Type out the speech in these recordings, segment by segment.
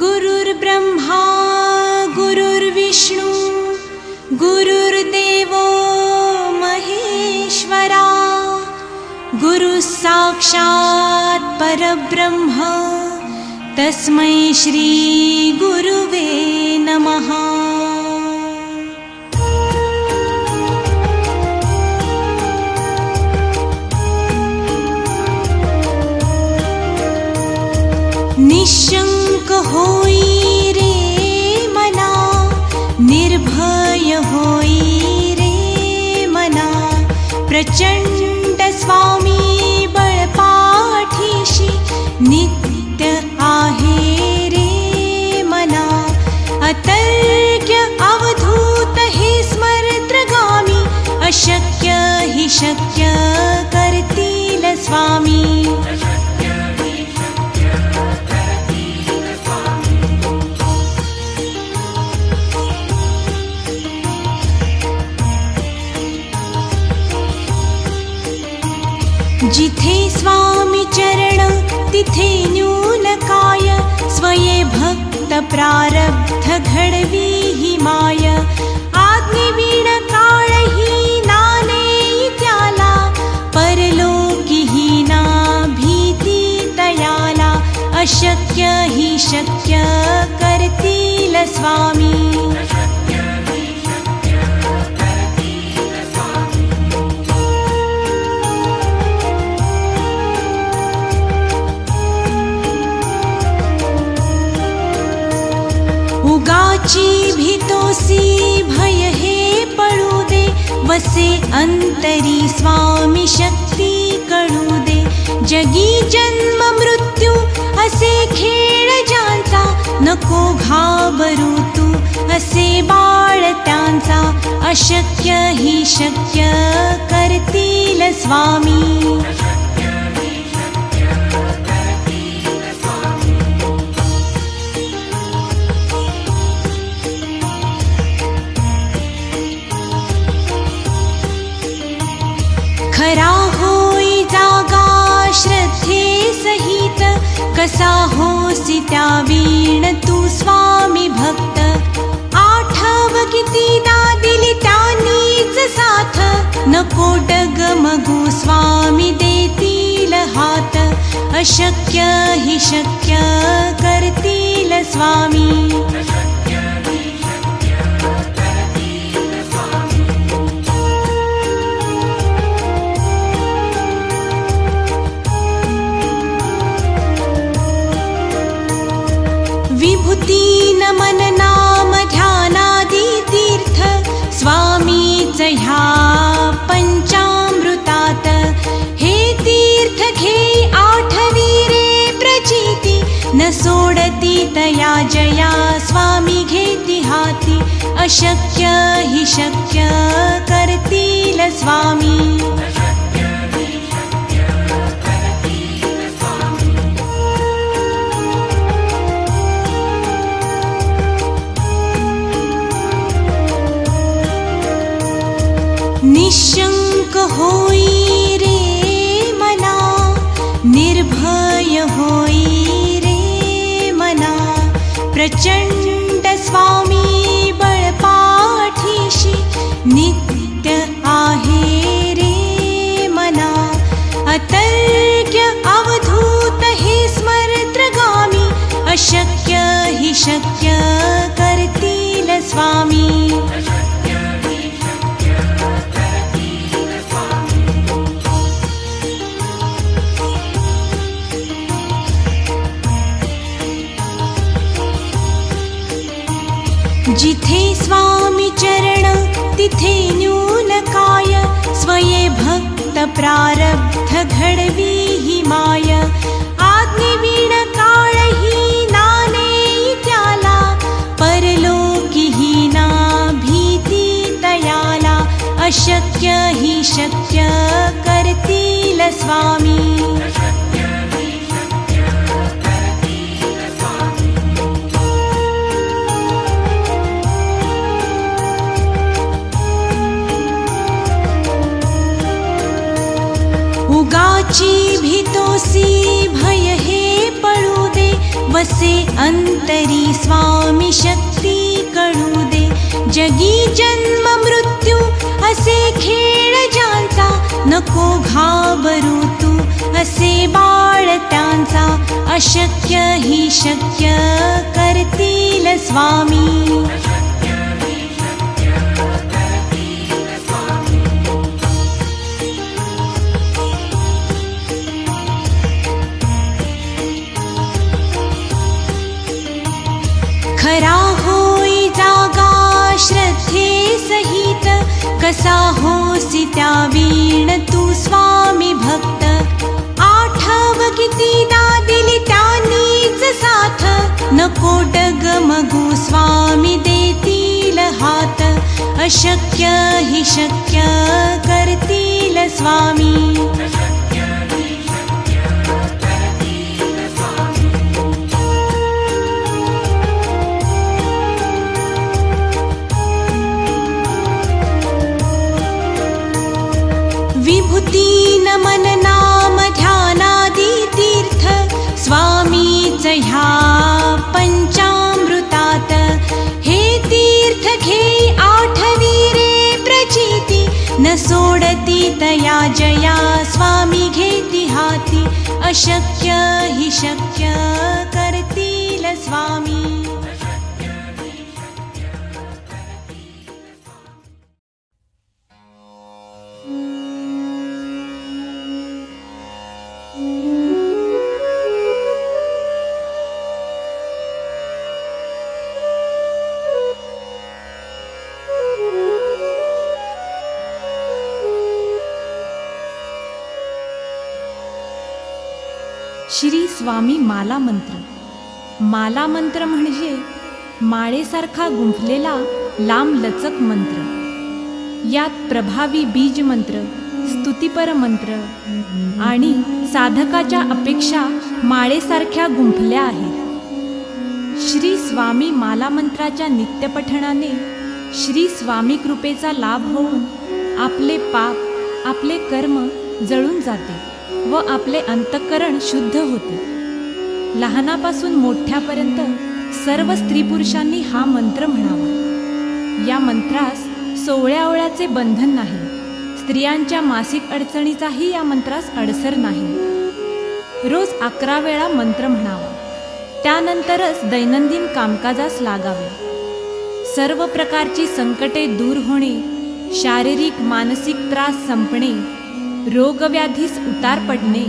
गुरुर्ब्रह्मा गुरुर्विष्णु गुरुर्देवो महेश्वरा गुरुः साक्षात् परब्रह्म तस्मै श्री गुरुवे नमः। निशंक होई रे मना, निर्भय होई रे मना, प्रचंड स्वामी बळपाठीशी नित्य आहे रे मना। अतर्क्य अवधूत हे स्मरत्रगामी, अशक्य हि शक्य करतील स्वामी। जिथे स्वामी चरण तिथे न्यून काय, स्वये भक्त प्रारब्ध घडवी ही माय। आज्ञेविण काळही नाने त्याला, परलोकी ही ना भीती तयाला। अशक्य ही शक्य करतील स्वामी। उगाची भीतोसी भय हे पडू दे, वसे अंतरी स्वामी शक्ती कळू दे। जगी जन्म मृत्यू असे खेळ ज्यांचा, नको घाबरू तू असे बाळ त्यांचा। अशक्य ही शक्य करतील स्वामी। खरा होई जागा श्रद्धे सहित, कसा होसी त्या वीण तू स्वामी भक्त। आठव कितीदा दिली त्यांनीच साथ, नको डगमगू स्वामी देतील हात। अशक्य हि शक्य करतील स्वामी। विभूती नमन नाम ध्यानादि तीर्थ, स्वामीच ह्या पंचामृतात। हे तीर्थ घे आठवी रे प्रचिती, न सोडती तया जया स्वामी घेती हाती। अशक्य हि शक्य करतील स्वामी। निशंक होई रे मना, निर्भय होई रे मना, प्रचंड स्वामी बळपाठीशी नित्य आहे रे मना। अतर्क्य अवधूत हे स्मरत्रगामी, अशक्य हि शक्य करतील स्वामी। जिथे स्वामी चरण तिथे न्यून काय, स्वये भक्त प्रारब्ध घडवी ही माय। आज्ञेविण काळही नाने त्याला, परलोकी ही ना भीती तयाला। अशक्य ही शक्य करतील स्वामी। उगाची भीतोसी भय हे पडू दे, व असे अंतरी स्वामी शक्ती कळू दे. जगी जन्म मृत्यू असे खेळ ज्यांचा, नको घाबरू तू असे बाळ त्यांचा. अशक्य ही शक्य करतील स्वामी. खरा होई जागा श्रद्धे सहित, कसा होसी त्या वीण तू स्वामी भक्त. आठव कितीदा दिली त्यांनीच साथ, नको डगमगू स्वामी देतील हात. अशक्य ही शक्य करतील स्वामी. विभूती नमन नाम ध्यानादी तीर्थ, स्वामीच ह्या पंचामृतात. हे तीर्थ घेई आठवी रे प्रचिती, न सोडती तया जया स्वामी घेती हाती. अशक्य ही शक्य करतील स्वामी. श्री स्वामी माला मंत्र. माला मंत्र म्हणजे माळेसारखा गुंफलेला लांब लचक मंत्र. यात प्रभावी बीज मंत्र, स्तुतिपर मंत्र आणि साधकाच्या अपेक्षा माळेसारख्या गुंफल्या आहेत. श्री स्वामी माला मंत्राच्या नित्यपठणाने श्री स्वामी कृपेचा लाभ होऊन आपले पाप, आपले कर्म जळून जाते व आपले अंतःकरण शुद्ध होते. लहानापासून मोठ्यापर्यंत सर्व स्त्री पुरुषांनी हा मंत्र म्हणावा. या मंत्रास 16 ओळ्याचे बंधन नाही. स्त्रियांच्या मासिक अडचणीचाही या मंत्रास अडसर नाही. रोज 11 वेळा मंत्र म्हणावा. त्यानंतरच दैनंदिन कामकाजास लागावे. सर्व प्रकारची संकटे दूर होणे, शारीरिक मानसिक त्रास संपणे, रोगव्याधीस उतार पडणे,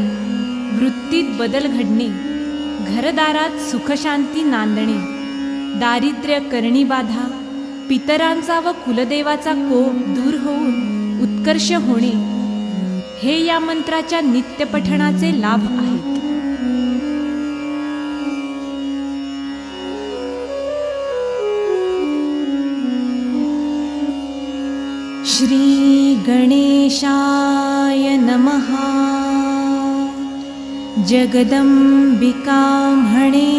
वृत्तीत बदल घडणे, घरदारात सुखशांती नांदणे, दारिद्र्य करणी बाधा, पितरांचा व कुलदेवाचा कोप दूर होऊन उत्कर्ष होणे, हे या मंत्राच्या नित्यपठणाचे लाभ आहेत. श्री गणेशाय नमः. जगदंबिका म्हणे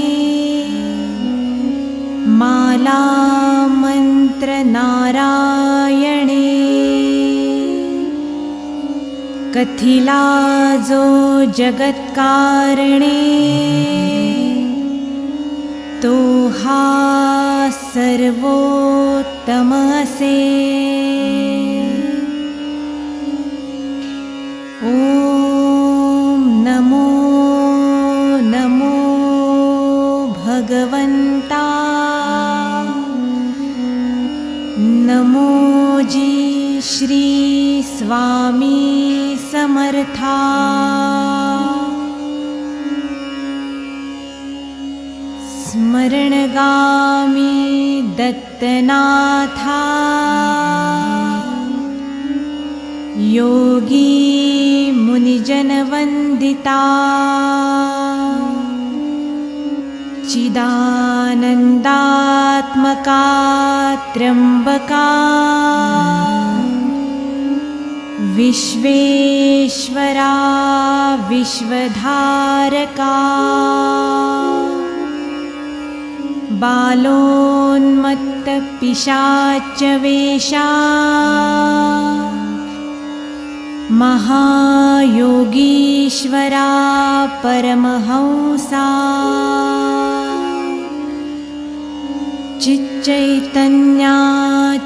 माला मंत्र नारायणे. कथिला जो जगत्कारणे, तो हा सर्वोत्तम असे. ओम नमो नमो भगवंता. नमोजी श्री स्वामी समर्था. स्मरणगामी दत्तनाथा. योगी मुनिजनवंदिता. चिदानंदात्मका त्र्यंबका. विश्वेश्वरा विश्वधारका. बालोन्मत्त पिशाचवेशा. महायोगीश्वरा परमहंसा. चिच्चैतन्या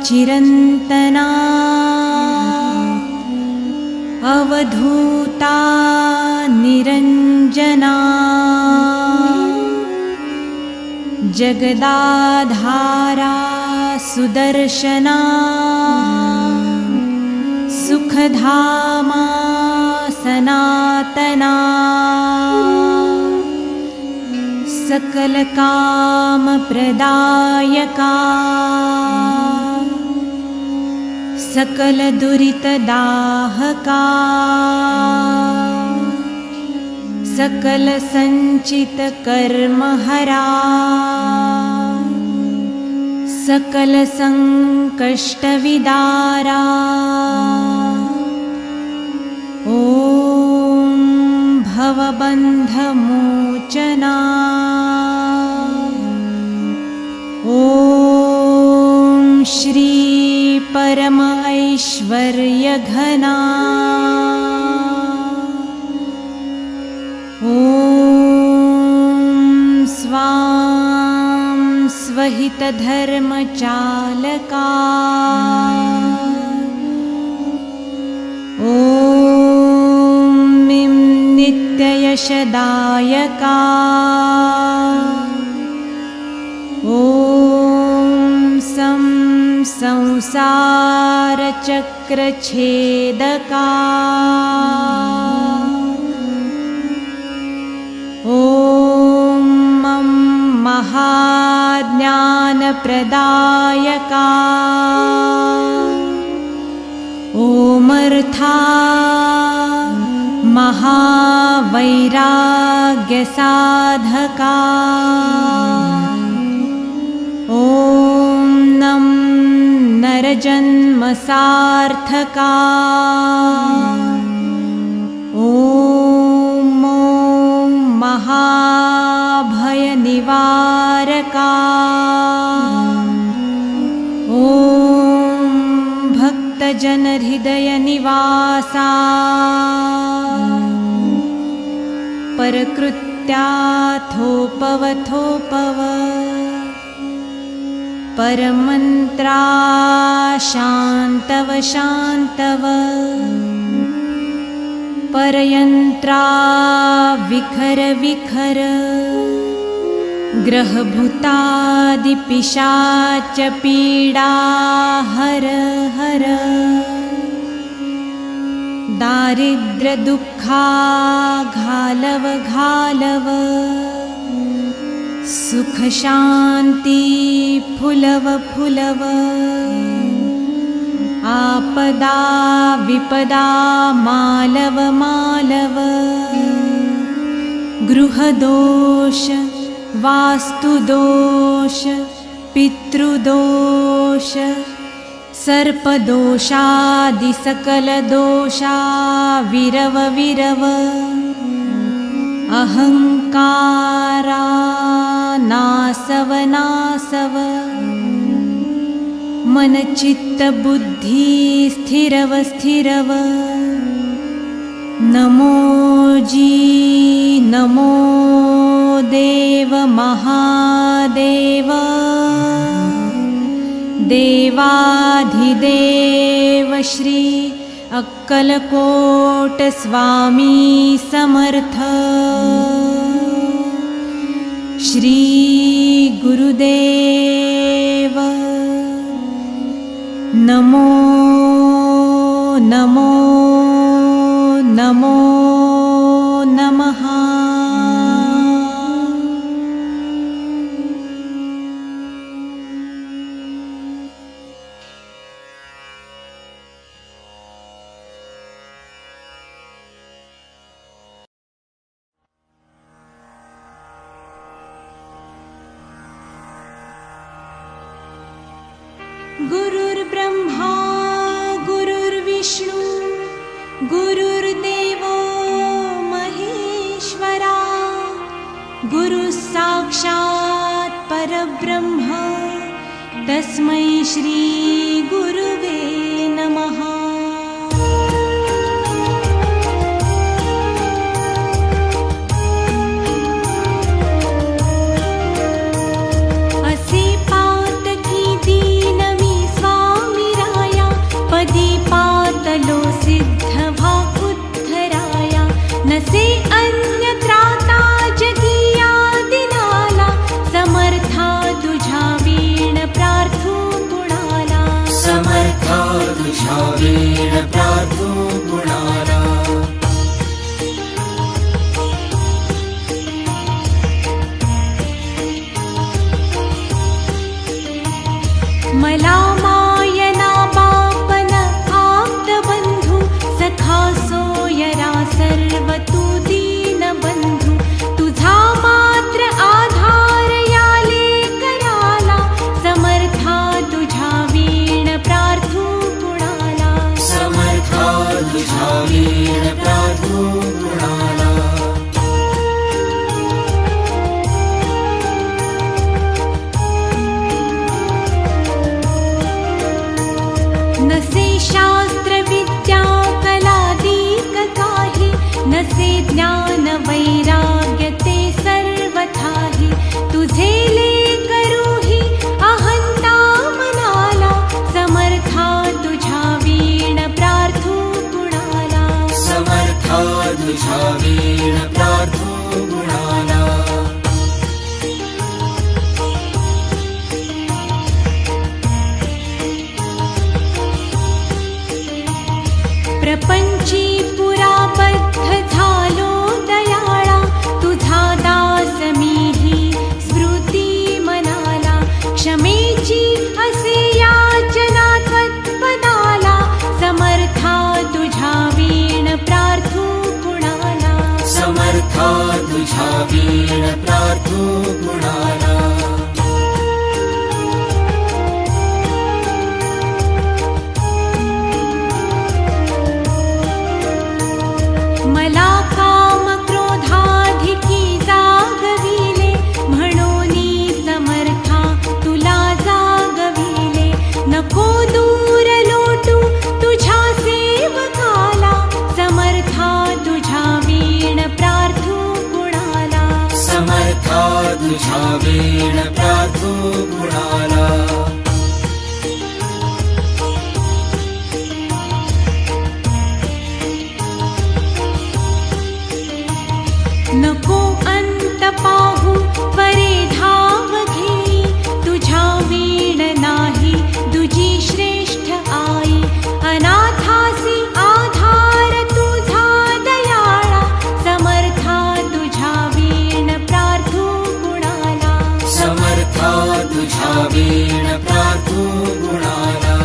चिरन्तना अवधूता निरञ्जना जगदाधारा सुदर्शना सुखधामा सनातना सकलकामप्रदायका सकलदुरितदाहका सकलसञ्चितकर्महरा सकलसङ्कष्टविदारा ॐ भवबन्धमोचना ॐ श्री परम ऐश्वर्यघना ॐ स्वां स्वहितधर्मचालका ॐ मिं नित्ययशदायका ॐ सं संसारचक्रछेदका ॐ मं महाज्ञानप्रदायका ओमर्था महावैराग्यसाधका ॐ नं नरजन्मसार्थका ॐ महाभयनिवारका ॐ भक्तजनहृदयनिवासा परकृत्याथोपवथोपव परमन्त्रा शान्तव शान्तव परयन्त्रा विखर विखर ग्रहभूतादिपिशाच पीडा हर हर दारिद्र्यदुःखा घालव घालव सुखशान्ति फुलव फुलव आपदा विपदा मालव मालव गृहदोष वास्तुदोष पितृदोष सर्पदोषादिसकलदोषा विरव विरव अहङ्कारा नासव नासव मनचित्तबुद्धि स्थिरव स्थिरव नमो जी नमो देव महादेव देवाधिदेव श्री अक्कलकोट स्वामी समर्थ श्री गुरुदेव नमो नमो नमो नमः। गुरुर्ब्रह्मा गुरुर्विष्णु गुरुर्देवो महेश्वरा गुरुः साक्षात् परब्रह्म तस्मै श्री गुरुवे नमः। असे पान वीण प्रार्थो गुणाला। मला मायना बापन आप्त बंधू सखा सोयरा सर्व तू दीन बंधू। तुझा मात्र आधार याले कराला समर्था तुझा वीण प्रार्थो गुणाला। समर्था तुझा वीण प्रार्थो गुणाला। नसे शास्त्र विद्या कलादीक काही नसे ज्ञान वैराग्य ते सर्वथाहि। तुझे लेकरूही अहंता मनाला समर्था तुझा वीण प्रार्थो गुणाला। समर्था तुझा वीण प्रार्थो गुणाला। प्रपंची पुराबद्ध झालो दयाळा तुझा दास मीही स्मृती मनाला। क्षमेची असे याचना त्वत्पदाला समर्था तुझा वीण प्रार्थो गुणाला। समर्था तुझा वीण प्रार्थो गुणाला। मला काम क्रोधाधिकी जागविले म्हणूनी समर्था तुला जागविले। नको दूर लोटू तुझ्या सेवकाला समर्था तुझ्या वीण प्रार्थो गुणाला। समर्था तुझा वीण प्रार्थो गुणाला। नको अंत पाहू परे धाव घेई तुझ्या वीण नाही दुजी श्रेष्ठ आई। अनाथासी आधार तुझा दयाळा समर्था तुझ्या वीण प्रार्थो गुणाला। समर्था तुझा वीण प्रार्थो गुणाला।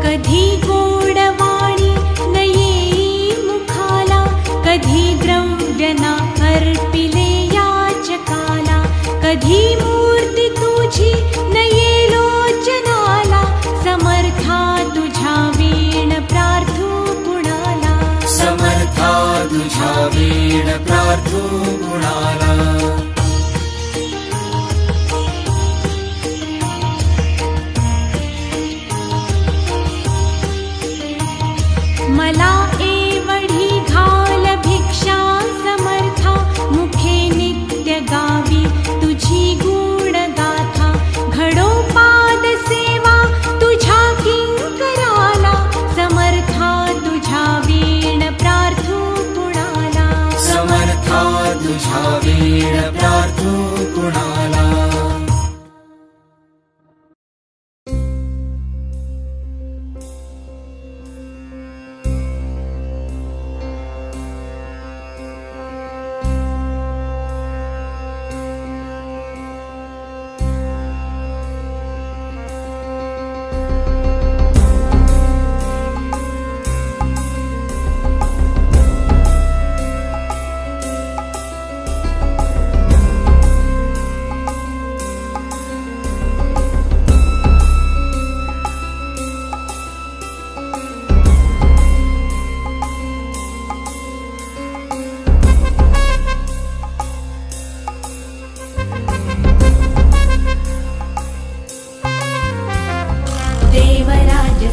कधी गोडवाणी न येई मुखाला कधी द्रव्य ना अर्पिले याचकाला। कधी मूर्ती तुझी न ये लोचनाला समर्था तुझ्या वीण प्रार्थो गुणाला। समर्था तुझा वीण प्रार्थो गुणाला। मला एवढी घाल भिक्षा समर्था मुखे नित्य गावी तुझी गुण गाथा। घडो पाद सेवा तुझ्या किंकराला समर्था तुझ्या वीण प्रार्थो गुणाला। समर्था तुझा वीण प्रार्थो गुणाला।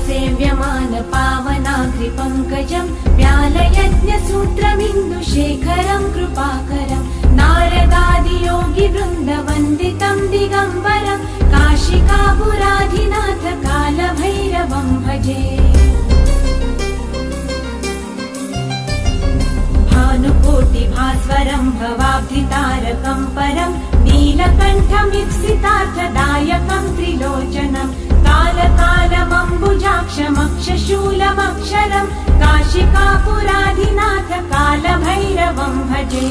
सेव्यमान पावनाग्रिपङ्कजं व्यालयज्ञसूत्रमिन्दुशेखरं कृपाकरं नारदादियोगिवृन्दवन्दितं दिगम्बरं काशिकापुराधिनाथ कालभैरवं भजे। भानुको कोटिभास्वरं भवाब्धितारकं परं नीलकण्ठमीप्सितार्थदायकं त्रिलोचनं कालकालमम्बुजाक्षमक्षशूलमक्षरं काशिकापुराधिनाथ कालभैरवं भजे।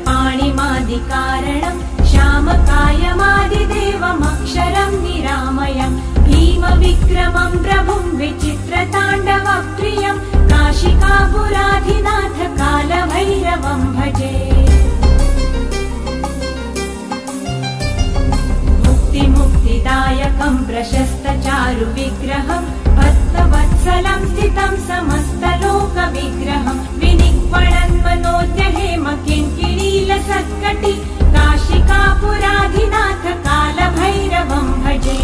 पाणिमादिकारणं श्यामकायमादिदेवमक्षरं निरामयं भीमविक्रमं प्रभुं विचित्रताण्डवप्रियं काशिकापुराधिनाथ कालभैरवं भजे। मुक्तिमुक्तिदायकं प्रशस्तचारुविग्रहं भक्तवत्सलं स्थितं समस्तलोकविग्रहं विनिक्वणन्मनोद्यहेम किङ्किणीलसत्कटि काशिकापुराधिनाथ कालभैरवं भजे।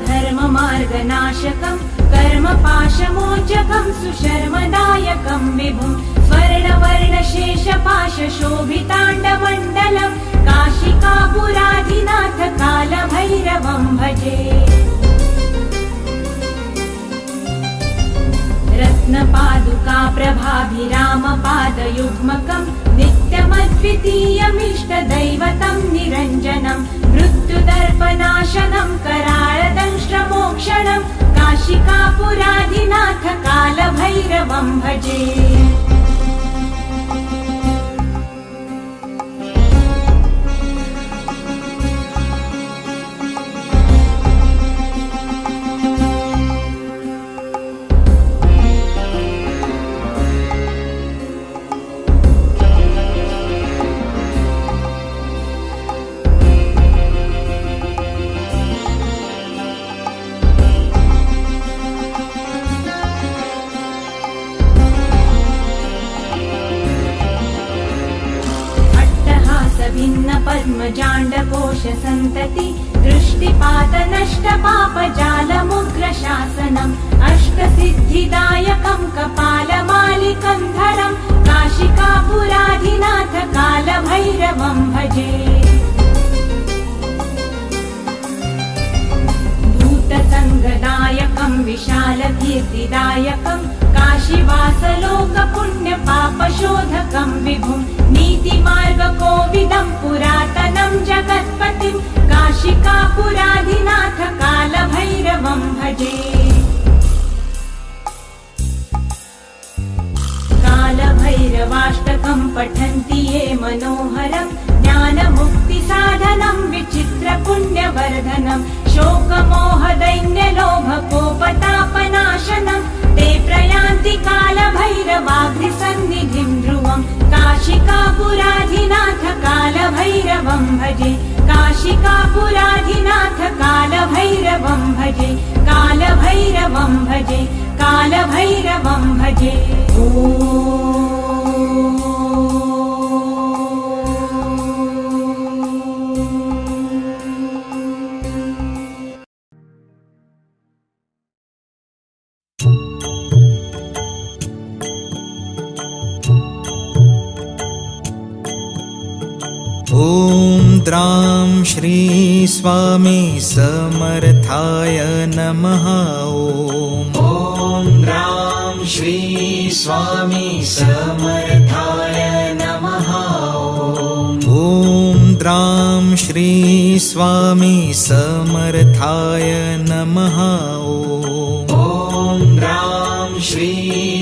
धर्ममार्गनाशकं कर्मपाशमोचकं सुशर्मदायकं विभुं स्वर्णवर्णशेषपाशशोभिताण्डमण्डलं काशिकापुराधिनाथ कालभैरवं भजे। रत्नपादुकाप्रभाभिरामपादयुग्मकं नित्यमद्वितीयमिष्टदैवतं निरञ्जनं मृत्युदर्पनाशनं कराळदंष्ट्रमोक्षणं काशिकापुराधिनाथ कालभैरवं भजे। पद्मजाण्डकोशसन्तति दृष्टिपातनष्टपापजालमुग्रशासनम् अष्टसिद्धिदायकं कपालमालिकं धरं काशिकापुराधिनाथ कालभैरवं भजे। भूतसङ्गदायकं विशालकीर्तिदायकं काशीवासलोकपुण्यपापशोधकं विभुं नीतिमार्गकोविदं पुरातनं जगत्पतिं काशिकापुराधिनाथ कालभैरवं भजे। कालभैरवाष्टकं पठन्ति ये मनोहरं ज्ञानमुक्तिसाधनं विचित्रपुण्यवर्धनं शोकमोहदैन्यलोभकोपतापनाशनं ते प्रयान्ति कालभैरवाग्निसन्निधिं ध्रुवं काशिकापुराधिनाथ कालभैरवं भजे। काशिकापुराधिनाथ कालभैरवं भजे। कालभैरवं भजे। कालभैरवं भजे। ॐ द्रां श्री स्वामी समर्थाय नमः। ॐ द्रां श्री स्वामी समर्थाय नमः। ॐ द्रां श्री स्वामी समर्थाय नमः।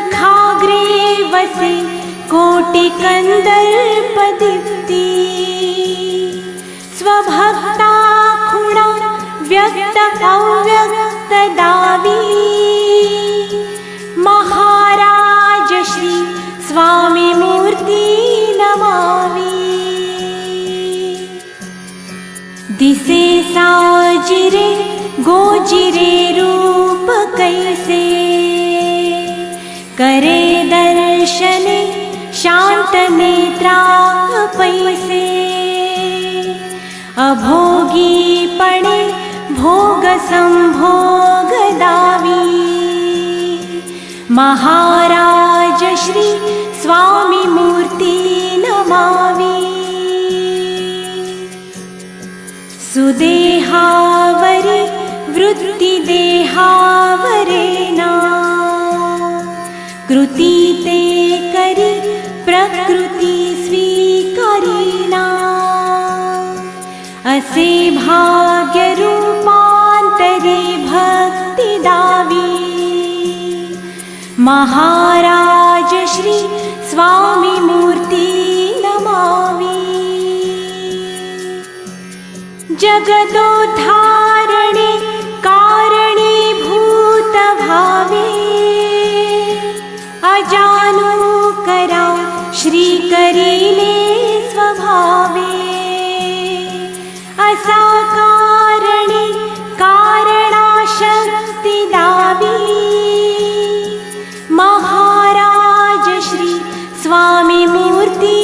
नखाग्रे वसे कोटिकन्दर्पदीप्ति स्वभक्ता खुणा व्यक्त अव्यक्त दावी महाराज श्री स्वामी मूर्ति नमामि। दिसे साजिरे गोजिरे रूप कैसे करे दर्शने शांत नेत्रा पैसे अभोगी पणे भोग संभोग दावी महाराज श्री स्वामी मूर्ति नमामि। सुदेहावरी वृत्ति देहावरेना कृति ते करी प्रकृति स्वीकारिना असे भाग्य रूपांतरे भक्ति दावी महाराज श्री स्वामी मूर्ति नमामि। जगदोद्धारणे कारणीभूत भावे अजानुकरा श्रीकरीले स्वभावे असाकारणे कारणाशक्ति दावी महाराज श्री स्वामी मूर्ति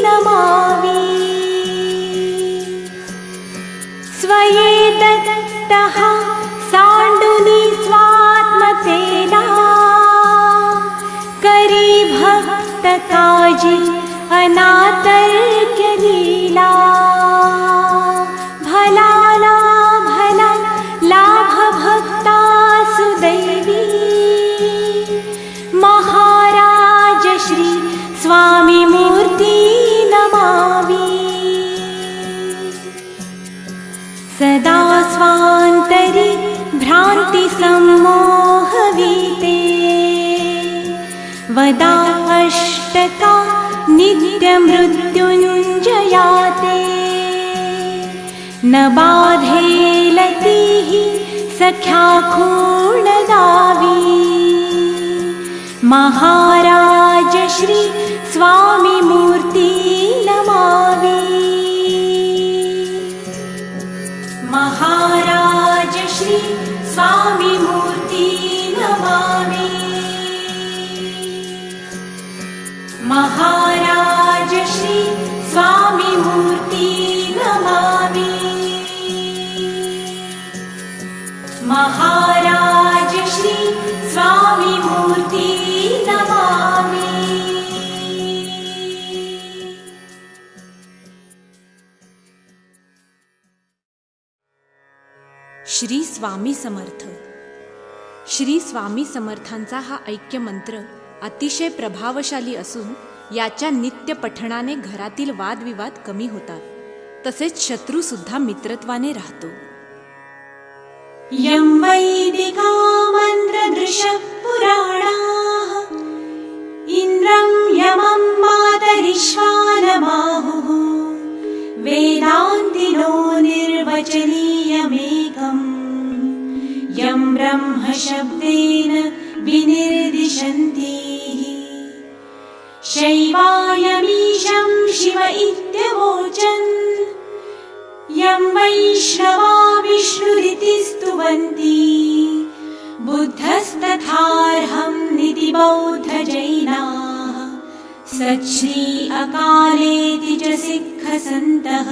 नमामि। स्वये दत्तः सांडुनी स्वात्मतेला करी भक्त काजी अनातर्क्य लीला भला लाभ भक्ता सुदैवी महाराज श्री स्वामी मूर्ति नमामि। सदा स्वान्तरि भ्रान्ति सम्मोहवीते वदा अष्टका नित्यमृत्युञ्जयाते न बाधेलतिः सख्या खूणदावी महाराज श्री स्वामी मूर्ति नमामि। महाराज श्री स्वामी मूर्ति नमामि। महाराज श्री स्वामी मूर्ति नमामि। महाराज श्री स्वामी मूर्ति नमामि। श्री स्वामी समर्थ। श्री स्वामी समर्थांचा हा ऐक्य मंत्र अतिशय प्रभावशाली असून याच्या नित्य पठणाने घरातील वादविवाद कमी होतात, तसेच शत्रू सुद्धा मित्रत्वाने राहतो। यं वैदिका मंत्रदृशः पुराणाः इंद्रं यमं मातरिश्वानमाहुः वेदान्तिनो निर्वचनीयमेकम् यं ब्रह्म शब्देन विनिर्दिशन्ति शैवायमीशं शिव इत्यवोचन् यं वैष्णवा विष्णुरिति स्तुवन्ति बुद्धस्तथार्हं निति बौद्धजैनाः सच्छ्री अकालेति च सिक्खसन्तः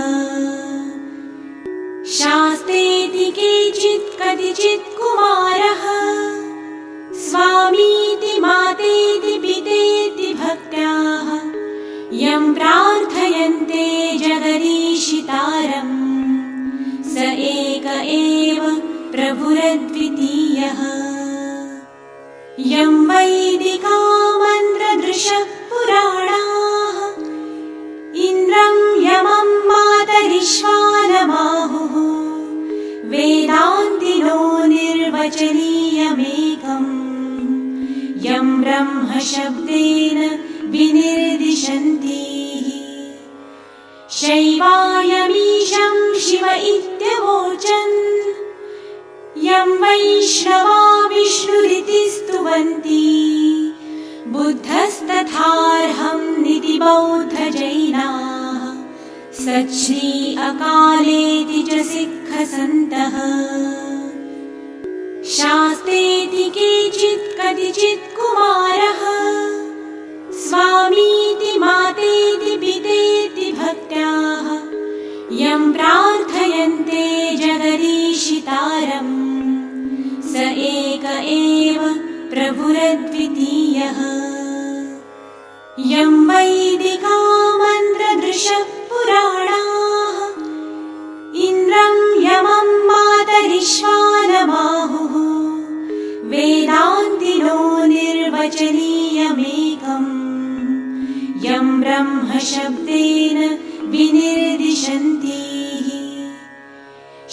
शास्तेति केचित् कतिचित् कुमारः स्वामीति मातेति पितेति भक्त्याः यं प्रार्थयन्ते जगदीशितारम् स एक एव प्रभुरद्वितीयः यं वैदिका मन्त्रदृशः पुराणाः इंद्रं यमं मातरिश्वानमाहुः वेदान्तिनो निर्वचनीयमेकम् यं ब्रह्म ब्रह्मशब्देन विनिर्दिशन्ति। शैवायमीशं शिव इत्यवोचन् यं वैष्णवा विष्णुरिति स्तुवन्ति। बुद्धस्तथार्हं निति बौद्धजैनाः सच्छ्री अकालेति च सिक्खसन्तः। शास्तेति केचित् कतिचित् कुमारः स्वामीति मातेति पितेति भक्त्याः यं प्रार्थयन्ते जगदीशितारम् स एक एव प्रभुरद्वितीयः। यं वैदिका मन्त्रदृशः पुराणाः इन्द्रं यमं मातरिश्वानमाहुः वेदान्तिनो निर्वचनीयमेकम् यं ब्रह्मशब्देन विनिर्दिशन्ति।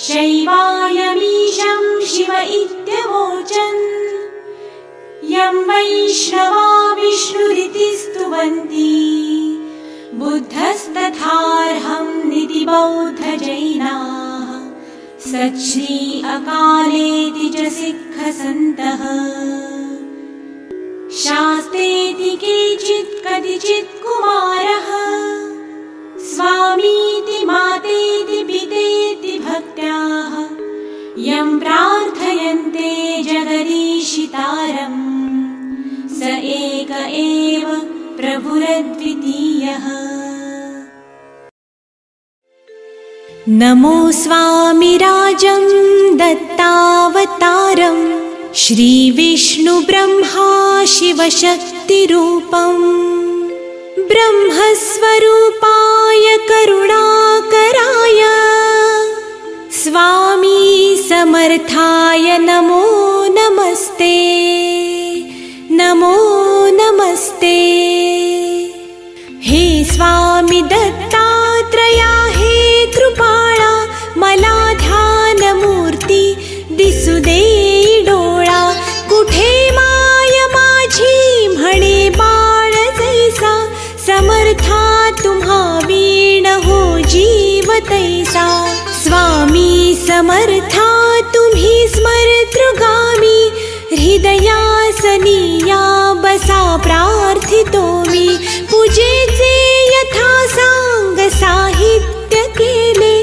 शैवायमीशं शिव इत्यवोचन् यं वैष्णवा विष्णुरिति स्तुवन्ति। बुद्धस्तथार्हं निति बौद्धजैनाः सच्छ्री अकालेति च सिक्खसन्तः। शास्तेति केचित् कतिचित् कुमारः स्वामीति मातेति पितेति भक्त्याः यं प्रार्थयन्ते जगदीशितारम् स एक एव प्रभुरद्वितीयः। नमो स्वामिराजं दत्तावतारं श्रीविष्णुब्रह्मा शिवशक्तिरूपम् ब्रह्मस्वरूपाय करुणाकराय स्वामी समर्थाय नमो नमस्ते नमो नमस्ते। हे स्वामी दत्तात्रया हे कृपाळा मला ध्यानमूर्ती दिसू दे डोळा कुठे माय माझी म्हणे बाळ जैसा समर्था तुम्हा वीण हो जीव तैसा। स्वामी समर्था तुम्ही स्मरतृगामी हृदयासनिया बसा प्रार्थितो मी पूजेचे यथा सांग साहित्य केले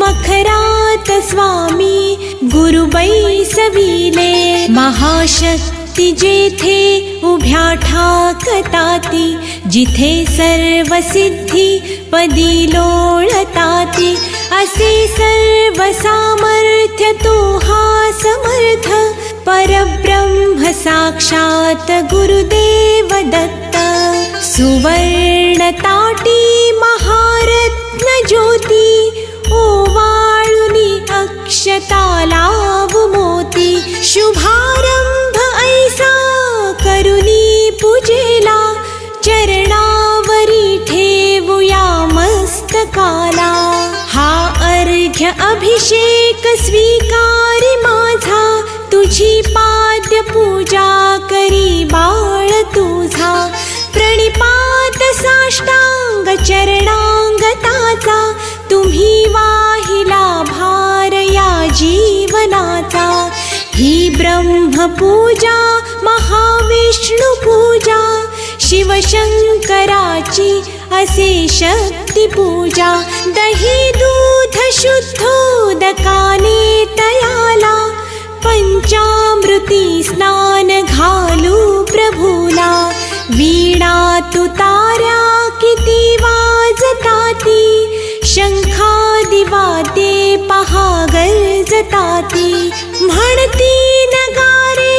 मखरात स्वामी गुरु बैसविले। महाशक्ती जेथे उभ्या ठाकताती जिथे सर्व सिद्धी पदी लोळताती असे सर्व सामर्थ्य तो हा समर्थ परब्रह्म साक्षात गुरुदेव दत्त। सुवर्ण ताटी महारत्न ज्योती ओवाळुनी अक्षता लाव मोती शुभारंभ ऐसा करुनी पूजेला चरणावरी ठेवूया मस्तकाला। हा अर्घ्य अभिषेक स्वीकारी माझा तुझी पाद्य पूजा करी बाळ तुझा प्रणिपात साष्टांग चरणांगताचा तुम्ही वाहिला भार या जीवनाचा। ही ब्रह्मपूजा महाविष्णु पूजा शिवशंकराची असे शक्ती पूजा। दही दूध शुद्धोदकाने तयाला पंचामृती स्नान घालू प्रभूला। वीणा तुतार्या किती वाजताती शंखादिवाद्ये पहा गरजताती म्हणती नगारे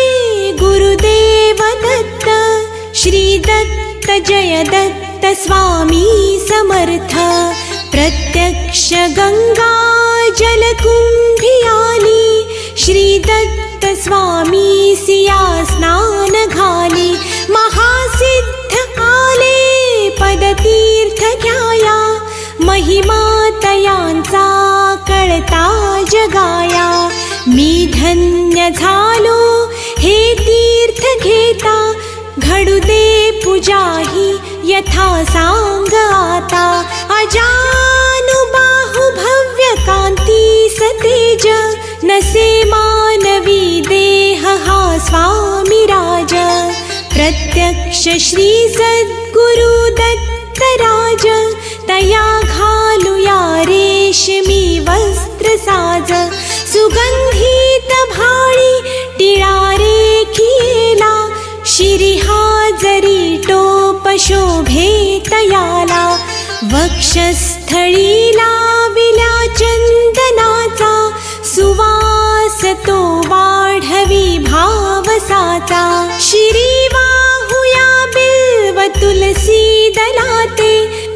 गुरुदेव दत्त श्री दत्त जय दत्त स्वामी समर्थ। प्रत्यक्ष गंगा जलकुंभी आली श्री दत्त स्वामी सिया स्नान घाली। महासिद्ध आले पदतीर्थ घ्याया महिमा तयांचा कळता जगाया। मी धन्य झालो हे तीर्थ घेता घडुदे पूजाही यथा सांग आता अजानुबाहु भव्य कांती सतेज नसे मानवी देह हा स्वामी राज प्रत्यक्ष श्री सद्गुरु दत्त राज तया घालुया रेशमी वस्त्र साज सुगंधित भाळी टिळा रेखिला शिरिहा जरी टोप शोभे तयाला वक्षस्थळी लाविला चंदनाचा सुवास तो वाढवी भावसाचा शिरीवाहुया बिल्व तुलसी दलाते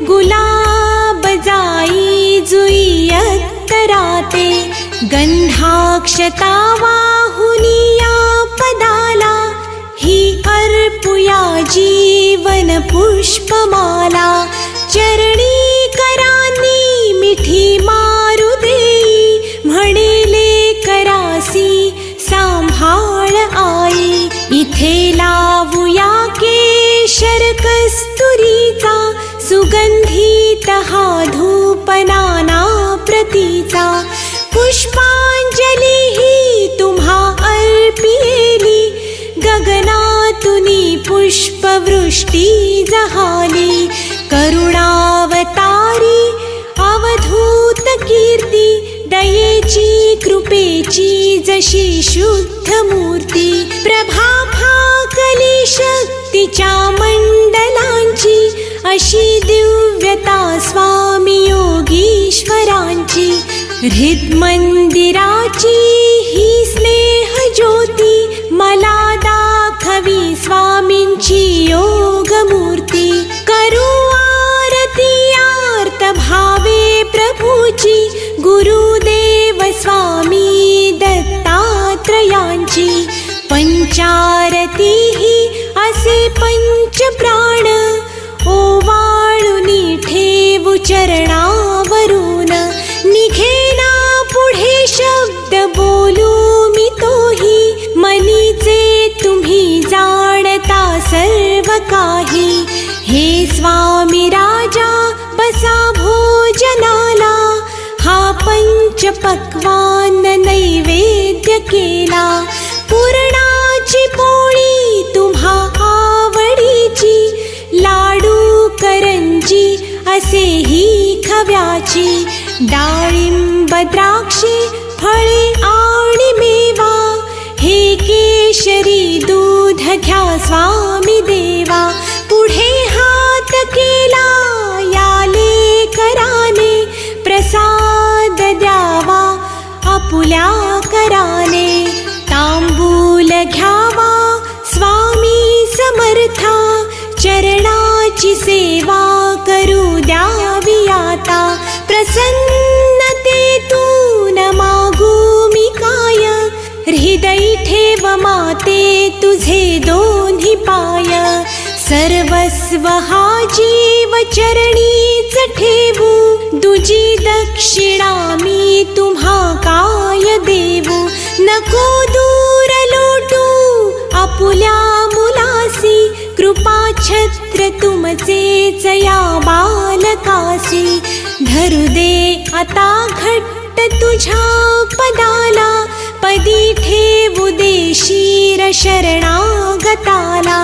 गुलाब जाई जुई अत्तराते गंधाक्षता वाहुनिया पदाला ही अर्पुया जीवन पुष्पमाला चरणी करानी मिठी मारू देई म्हणेले करासी सांभाळ आई इथे लावूया केशर कस्तुरीचा सुगंधित हा धूप नाना प्रतीचा पुष्पांजली ही तुम्हा अर्पिली गगनातुनी पुष्पवृष्टी जहाली करुणावतारी अवधूत कीर्ती दयेची कृपेची जशी शुद्ध मूर्ती प्रभा फाकली शक्तीच्या मंडलांची अशी दिव्यता स्वामी योगीश्वरांची हृदमंदिराची ही स्नेह ज्योती मला दाखवी स्वामींची योग मूर्ती करू आरती आर्त भावे प्रभूची गुरुदेव स्वामी दत्तात्रयांची पंचारती ही असे पंच प्राण ओवाळुनी ठेवू चरणावरून निघेना पुढे शब्द बोलू मी तोही मनीचे तुम्ही जाणता सर्व काही हे स्वामी राजा बसा भोजनाला हा पंच पक्वान नैवेद्य केला पुरणाची पोळी तुम्हा आवडीची लाडू करंजी असेही खव्याची डाळिंब द्राक्षे फळे आणि मेवा हे केशरी दूध घ्या स्वामी देवा पुढे हात केला याले कराने प्रसाद द्यावा आपुल्या कराने तांबूल घ्यावा स्वामी समर्था चरणाची सेवा करू द्यावी आता प्रसन्नतेतून मागू मी काय हृदय ठेव माते तुझे दोन्ही पाय सर्वस्व हा जीव चरणीच ठेवू दुजी दक्षिणा मी तुम्हा काय देऊ नको दूर लोटू आपुल्या मुलासी कृपा छत्र तुमचेच या बालकासी धरू दे आता घट्ट तुझ्या पदाला पदी ठेवू दे शिर शरणागताला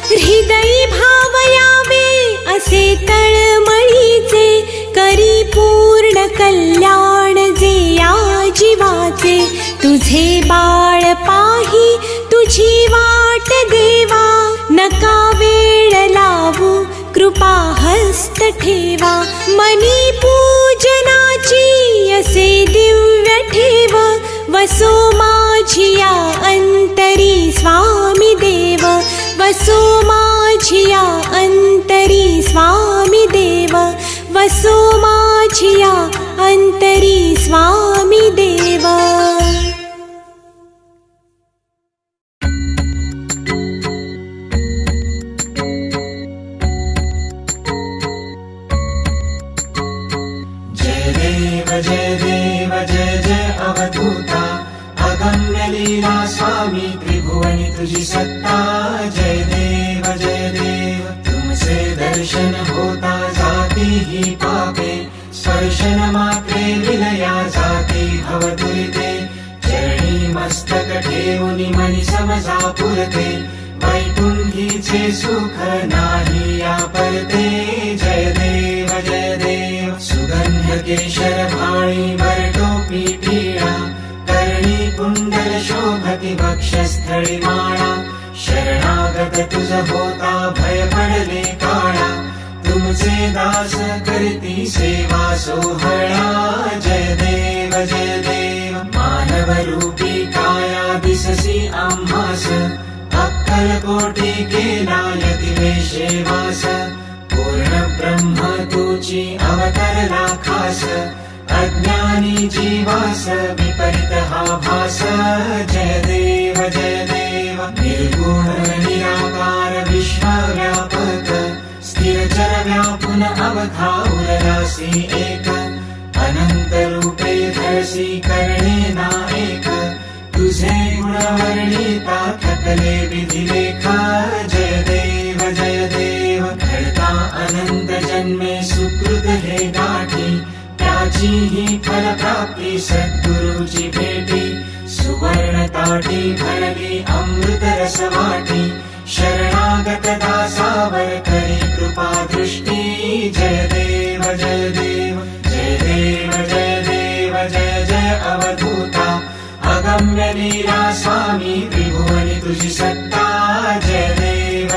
हृदय भावयावे असे तळमळीचे करी पूर्ण कल्याण जे या जीवाचे तुझे बाळ पाही तुझी वाट देवा नका वेळ लावू कृपा हस्त ठेवा मनी पूजनाची असे दिव्य ठेव वसो माझिया अंतरी स्वामी देव वसो माझिया अंतरी स्वामी देव वसो माझिया अंतरी स्वामी देव लीला स्वामी त्रिभुवनी तुझी सत्ता जय देव दर्शन होता जाती ही पापे, स्पर्शन मात्रे विलया जाती भवदुरिते, चरणी मस्तक ठेवुनी मनी समजा पुरते, वैकुंठीचे सुख नाही या परते, जय देव सुगंध केशर भाळी वरटोपी टिळा, कर्णी कुंडल शोभती वक्षस्थळी माळा, शरणागत तुझ होता भय पडले काळा, तुमचे दास करती सेवा सोहळा, जय देव मानव रूपी काया दिससी आम्हास, अक्कलकोटी केला यतिवेशे वास, पूर्ण ब्रह्म तुची अवतरला खास, अज्ञानी जीवास विपरीत हा भास, जय देव निर्गुण निराकार विश्वव्यापक, स्थिरचर व्यापुन अवधा उरलासी एक, अनंत रूपे धरसी करणे ना एक, तुझे गुण वर्णिता थकले विधिलेख, जय देव घडता अनंत जन्मे सुकृत हे गाठी, त्याची ही फल प्राप्ती सद्गुरुची भेटी, सुवर्ण ताटी भरली अमृत रस वाटी, शरणागत दासावर करी कृपा दृष्टी, जय देव जय अवधूता, अगम्य लीला स्वामी त्रिभुवनी तुझी सत्ता, जय देव